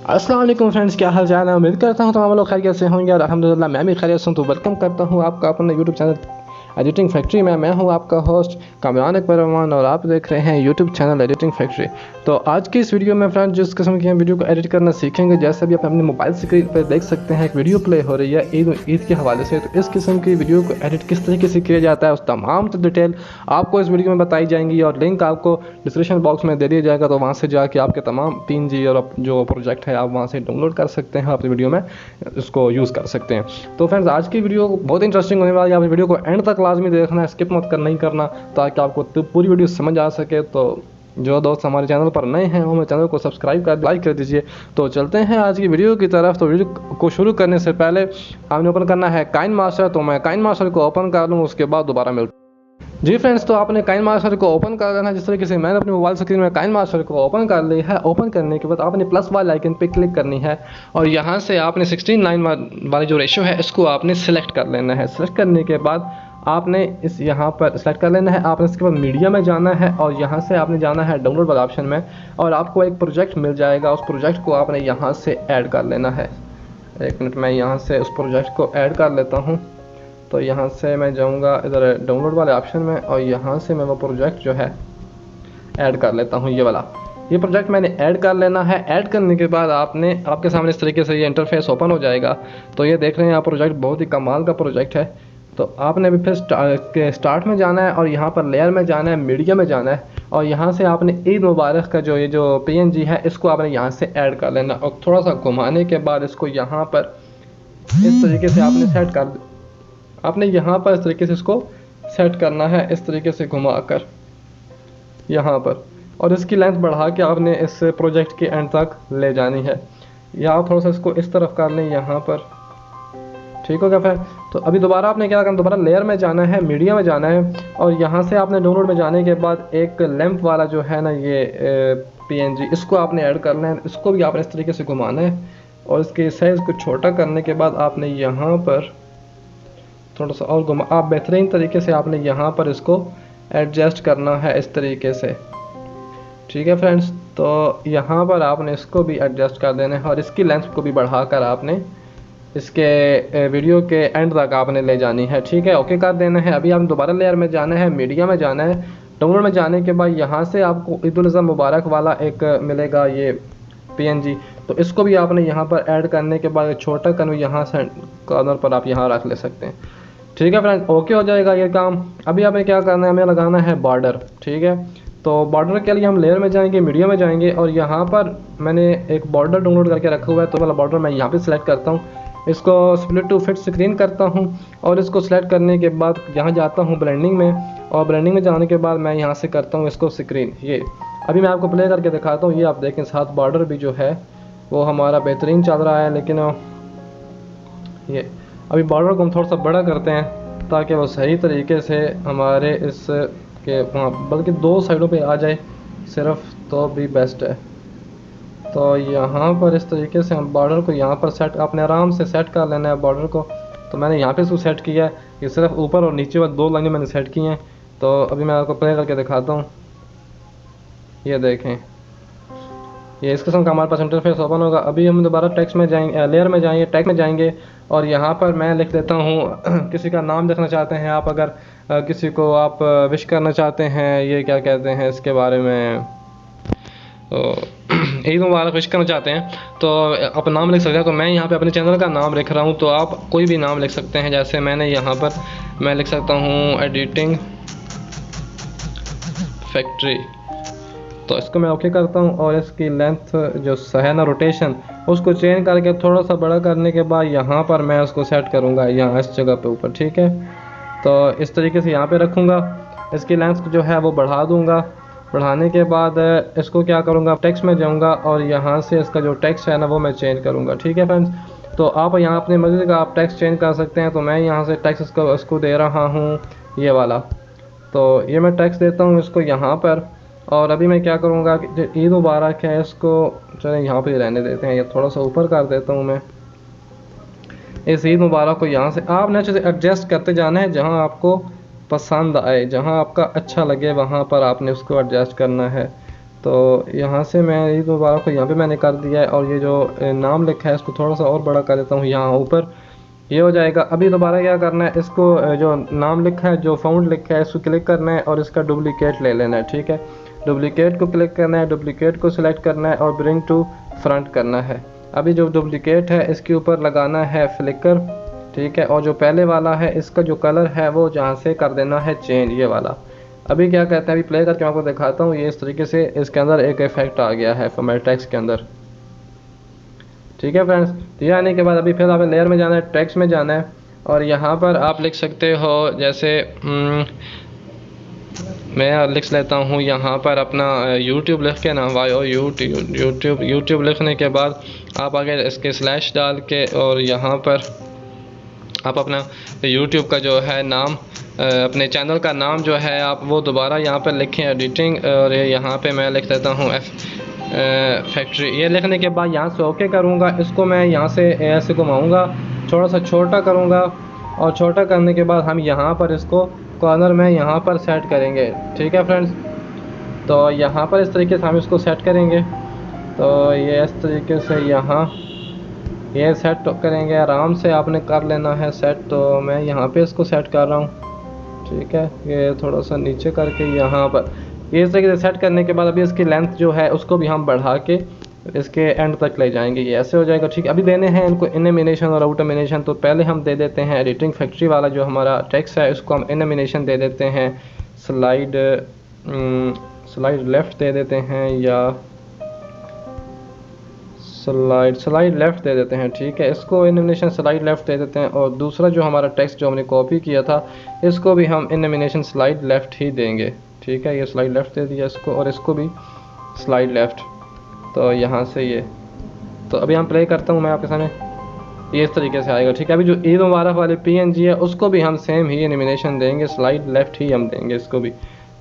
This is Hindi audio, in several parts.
अस्सलाम वालेकुम फ्रेंड्स, क्या हाल चाल है। उम्मीद करता हूँ तमाम लोग खैरियत से होंगे और अल्हम्दुलिल्लाह मैं भी खैरियत से हूँ। तो वेलकम करता हूँ आपका अपने यूट्यूब चैनल एडिटिंग फैक्ट्री में। मैं हूँ आपका होस्ट कामरान अकबर रहमान और आप देख रहे हैं यूट्यूब चैनल एडिटिंग फैक्ट्री। तो आज की इस वीडियो में फ्रेंड्स जिस किस्म की हम वीडियो को एडिट करना सीखेंगे, जैसे भी आप अपने मोबाइल स्क्रीन पर देख सकते हैं एक वीडियो प्ले हो रही है ईद के हवाले से। तो इस किस्म की वीडियो को एडिट किस तरीके से किया जाता है उस तमाम डिटेल आपको इस वीडियो में बताई जाएंगी और लिंक आपको डिस्क्रिप्शन बॉक्स में दे दिया जाएगा। तो वहाँ से जाके आपके तमाम PNG और जो प्रोजेक्ट है आप वहाँ से डाउनलोड कर सकते हैं, अपनी वीडियो में इसको यूज़ कर सकते हैं। तो फ्रेंड्स आज की वीडियो बहुत इंटरेस्टिंग होने वाली है, आप वीडियो को एंड तक लाजमी देखना है, स्किप मत करना ही करना, ताकि आपको पूरी वीडियो समझ आ सके। तो जो दोस्त हमारे चैनल पर नए हैं वो मेरे चैनल को सब्सक्राइब कर लाइक कर दीजिए। तो चलते हैं आज की वीडियो की तरफ। तो वीडियो को शुरू करने से पहले आपने ओपन करना है काइनमास्टर। तो मैं काइनमास्टर को ओपन कर लूँ, उसके बाद दोबारा मिलता जी फ्रेंड्स। तो आपने काइनमास्टर को ओपन कर लेना है जिस तरीके से मैंने अपने मोबाइल स्क्रीन में काइनमास्टर को ओपन कर लिया है। ओपन करने के बाद आपने प्लस वाले आइकन पे क्लिक करनी है और यहाँ से आपने 16:9 वाली जो रेशियो है इसको आपने सिलेक्ट कर लेना है। सिलेक्ट करने के बाद आपने इस यहाँ पर सिलेक्ट कर लेना है। आपने इसके बाद मीडिया में जाना है और यहाँ से आपने जाना है डाउनलोड वाला ऑप्शन में और आपको एक प्रोजेक्ट मिल जाएगा। उस प्रोजेक्ट को आपने यहाँ से ऐड कर लेना है। एक मिनट, मैं यहाँ से उस प्रोजेक्ट को ऐड कर लेता हूँ। तो यहाँ से मैं जाऊँगा इधर डाउनलोड वाले ऑप्शन में और यहाँ से मैं वो प्रोजेक्ट जो है ऐड कर लेता हूँ। ये प्रोजेक्ट मैंने ऐड कर लेना है। ऐड करने के बाद आपके सामने इस तरीके से ये इंटरफेस ओपन हो जाएगा। तो ये देख रहे हैं आप, प्रोजेक्ट बहुत ही कमाल का प्रोजेक्ट है। तो आपने अभी फिर स्टार्ट में जाना है और यहाँ पर लेयर में जाना है, मीडिया में जाना है और यहाँ से आपने ईद मुबारक का जो PNG है इसको आपने यहाँ से ऐड कर लेना और थोड़ा सा घुमाने के बाद इसको यहाँ पर इस तरीके से आपने यहाँ पर इस तरीके से इसको सेट करना है, इस तरीके से घुमाकर यहाँ पर, और इसकी लेंथ बढ़ा के आपने इस प्रोजेक्ट के एंड तक ले जानी है। या आप थोड़ा सा इसको इस तरफ कर लें यहाँ पर, ठीक हो गया फिर। तो अभी दोबारा आपने क्या करना, दोबारा लेयर में जाना है, मीडिया में जाना है और यहाँ से आपने डाउनलोड में जाने के बाद एक लैंप वाला जो है ना ये PNG, इसको आपने ऐड करना है। इसको भी आपने इस तरीके से घुमाना है और इसके साइज़ को छोटा करने के बाद आपने यहाँ पर थोड़ा सा और घुमा, आप बेहतरीन तरीके से आपने यहाँ पर इसको एडजस्ट करना है इस तरीके से, ठीक है फ्रेंड्स। तो यहाँ पर आपने इसको भी एडजस्ट कर देना है और इसकी लेंथ को भी बढ़ाकर आपने इसके वीडियो के एंड तक आपने ले जानी है, ठीक है। ओके कर देना है। अभी आपने दोबारा लेयर में जाना है, मीडिया में जाना है। डाउनलोड में जाने के बाद यहाँ से आपको ईद उल अज़हा मुबारक वाला एक मिलेगा ये PNG। तो इसको भी आपने यहाँ पर ऐड करने के बाद छोटा करना, यहाँ से कॉर्नर पर आप यहाँ रख ले सकते हैं, ठीक है फ्रेंड। ओके हो जाएगा ये काम। अभी हमें क्या करना है, हमें लगाना है बॉर्डर, ठीक है। तो बॉर्डर के लिए हम लेयर में जाएंगे, मीडिया में जाएंगे और यहाँ पर मैंने एक बॉर्डर डाउनलोड करके रखा हुआ है। तो वाला बॉर्डर मैं यहाँ पे सिलेक्ट करता हूँ, इसको स्प्लिट टू फिट स्क्रीन करता हूँ और इसको सिलेक्ट करने के बाद यहाँ जाता हूँ ब्लेंडिंग में और ब्लेंडिंग में जाने के बाद मैं यहाँ से करता हूँ इसको स्क्रीन। ये अभी मैं आपको प्ले करके दिखाता हूँ। ये आप देखें, साथ बॉर्डर भी जो है वो हमारा बेहतरीन चल रहा है। लेकिन ये अभी बॉर्डर को हम थोड़ा सा बड़ा करते हैं ताकि वो सही तरीके से हमारे इस के वहाँ बल्कि 2 साइडों पे आ जाए सिर्फ, तो भी बेस्ट है। तो यहाँ पर इस तरीके से हम बॉर्डर को यहाँ पर सेट, आपने आराम से सेट कर लेना है बॉर्डर को। तो मैंने यहाँ पे इसको सेट किया है, ये सिर्फ ऊपर और नीचे वाली 2 लाइनें मैंने सेट की हैं। तो अभी मैं आपको प्ले करके दिखाता हूँ। ये देखें, ये इस किस्म का हमारे पास इंटरफेस ओपन होगा। अभी हम दोबारा टेक्स्ट में जाएंगे, लेयर में जाएंगे, टेक्स्ट में जाएंगे और यहाँ पर मैं लिख देता हूँ किसी का नाम लिखना चाहते हैं आप, अगर किसी को आप विश करना चाहते हैं, ये क्या कहते हैं इसके बारे में, तो ईद मुबारक विश करना चाहते हैं तो आप नाम लिख सकते हैं। तो मैं यहाँ पे अपने चैनल का नाम लिख रहा हूँ, तो आप कोई भी नाम लिख सकते हैं। जैसे मैंने यहाँ पर मैं लिख सकता हूँ एडिटिंग फैक्ट्री। तो इसको मैं ओके करता हूँ और इसकी लेंथ जो है ना, रोटेशन, उसको चेंज करके थोड़ा सा बड़ा करने के बाद यहाँ पर मैं उसको सेट करूँगा यहाँ इस जगह पे ऊपर, ठीक है। तो इस तरीके से यहाँ पे रखूँगा। इसकी लेंथ जो है वो बढ़ा दूँगा। बढ़ाने के बाद इसको क्या करूँगा, टेक्स्ट में जाऊँगा और यहाँ से इसका जो टेक्स्ट है ना वो मैं चेंज करूँगा, ठीक है फ्रेंड्स। तो आप यहाँ अपनी मर्ज़ी का आप टेक्स्ट चेंज कर सकते हैं। तो मैं यहाँ से टेक्स्ट इसको दे रहा हूँ ये वाला। तो ये मैं टेक्स्ट देता हूँ इसको यहाँ पर और अभी मैं क्या करूँगा कि जो ईद मुबारक है इसको चलें यहाँ पे रहने देते हैं। ये थोड़ा सा ऊपर कर देता हूँ मैं। इस ईद मुबारक को यहाँ से आपने अच्छे से एडजस्ट करते जाना है, जहाँ आपको पसंद आए, जहाँ आपका अच्छा लगे वहाँ पर आपने उसको एडजस्ट करना है। तो यहाँ से मैं ईद मुबारक को यहाँ पे मैंने कर दिया है, और ये जो नाम लिखा है इसको थोड़ा सा और बड़ा कर देता हूँ यहाँ ऊपर, ये हो जाएगा। अभी दोबारा क्या करना है, इसको जो नाम लिखा है, जो फाउंड लिखा है, इसको क्लिक करना है और इसका डुप्लीकेट ले लेना है। ठीक है, डुप्लीकेट को क्लिक करना है, डुप्लीकेट को सिलेक्ट करना है और ब्रिंग टू फ्रंट करना है। अभी जो डुप्लीकेट है इसके ऊपर लगाना है फ्लिकर। ठीक है, और जो पहले वाला है इसका जो कलर है वो जहाँ से कर देना है चेंज, ये वाला। अभी क्या कहते हैं, अभी प्ले करके आपको दिखाता हूँ। ये इस तरीके से इसके अंदर एक इफेक्ट आ गया है फॉर्मेट टेक्स्ट के अंदर। ठीक है फ्रेंड्स, तो ये आने के बाद अभी फिर आपने लेयर में जाना है, टेक्स्ट में जाना है, और यहाँ पर आप लिख सकते हो, जैसे मैं लिख लेता हूँ यहाँ पर अपना YouTube लिख के ना, यूट्यूब लिखने के बाद आप आगे इसके स्लैश डाल के, और यहाँ पर आप अपना YouTube का जो है नाम, अपने चैनल का नाम जो है आप वो दोबारा यहाँ पर लिखें, एडिटिंग, और यहाँ पे मैं लिख देता हूँ फैक्ट्री। ये लिखने के बाद यहाँ से ओके करूँगा, इसको मैं यहाँ से ऐसे घुमाऊँगा, थोड़ा सा छोटा करूँगा, और छोटा करने के बाद हम यहाँ पर इसको कॉर्नर में यहाँ पर सेट करेंगे। ठीक है फ्रेंड्स, तो यहाँ पर इस तरीके से हम इसको सेट करेंगे। तो ये इस तरीके से यहाँ ये सेट करेंगे, आराम से आपने कर लेना है सेट। तो मैं यहाँ पे इसको सेट कर रहा हूँ। ठीक है, ये थोड़ा सा नीचे करके यहाँ पर ये इस तरीके से सेट करने के बाद अभी इसकी लेंथ जो है उसको भी हम बढ़ा के इसके एंड तक ले जाएंगे, ये ऐसे हो जाएगा। ठीक है, अभी देने हैं इनको इनेमिनेशन और आउटोमिनेशन। तो पहले हम दे देते हैं एडिटिंग फैक्ट्री वाला जो हमारा टेक्स्ट है, इसको हम इनेमिनेशन दे देते हैं, स्लाइड लेफ़्ट दे देते हैं, या स्लाइड लेफ़्ट दे देते हैं। ठीक है, इसको इनेमिनेशन स्लाइड लेफ़्ट दे देते हैं, और दूसरा जो हमारा टेक्स्ट जो हमने कॉपी किया था इसको भी हम इनेमिनेशन स्लाइड लेफ़्ट ही देंगे। ठीक है, ये स्लाइड लेफ़्ट दे दिया इसको, और इसको भी स्लाइड लेफ़्ट। तो यहाँ से ये, तो अभी हम प्ले करता हूँ मैं आपके सामने, ये इस तरीके से आएगा। ठीक है, अभी जो ईद मुबारक वाली PNG है उसको भी हम सेम ही एनिमेशन देंगे, स्लाइड लेफ़्ट ही हम देंगे इसको भी।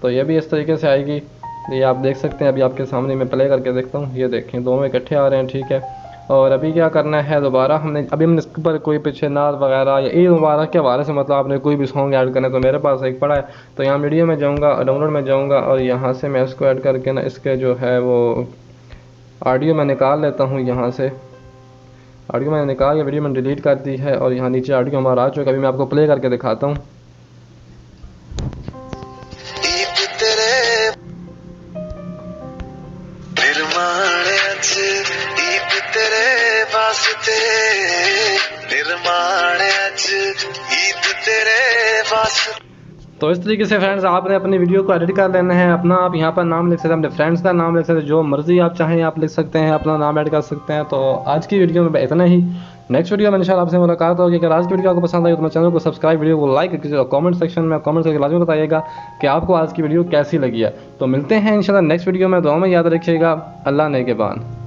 तो ये भी इस तरीके से आएगी, ये आप देख सकते हैं। अभी आपके सामने मैं प्ले करके देखता हूँ, ये देखें दोनों इकट्ठे आ रहे हैं। ठीक है, और अभी क्या करना है, दोबारा हमने इसके ऊपर कोई पीछे नाद वगैरह या ईद मुबारक के हवाले से मतलब आपने कोई भी सॉन्ग ऐड करना है, तो मेरे पास एक पड़ा है। तो यहाँ वीडियो में जाऊँगा, डाउनलोड में जाऊँगा, और यहाँ से मैं इसको ऐड करके ना इसके जो है वो ऑडियो मैं निकाल लेता हूँ। यहाँ से ऑडियो मैंने निकाल के वीडियो मैंने डिलीट कर दी है, और यहाँ नीचे ऑडियो हमारा आ चुका है। अभी मैं आपको प्ले करके दिखाता हूँ। तो इस तरीके से फ्रेंड्स आपने अपनी वीडियो को एडिट कर लेना है। अपना आप यहाँ पर नाम लिख सकते हैं, अपने फ्रेंड्स का नाम लिख सकते हैं, जो मर्जी आप चाहें आप लिख सकते हैं, अपना नाम ऐड कर सकते हैं। तो आज की वीडियो में इतना ही। नेक्स्ट वीडियो में इंशाल्लाह आपसे मुलाकात होगी। अगर आज की वीडियो आपको पसंद आई तो मेरे चैनल को सब्सक्राइब, वीडियो को लाइक कीजिए, और कमेंट सेक्शन में कमेंट करके लाजमी बताइएगा कि आपको आज की वीडियो कैसी लगी है। तो मिलते हैं इंशाल्लाह नेक्स्ट वीडियो में। दुआ में याद रखिएगा। अल्लाह नेगहबान।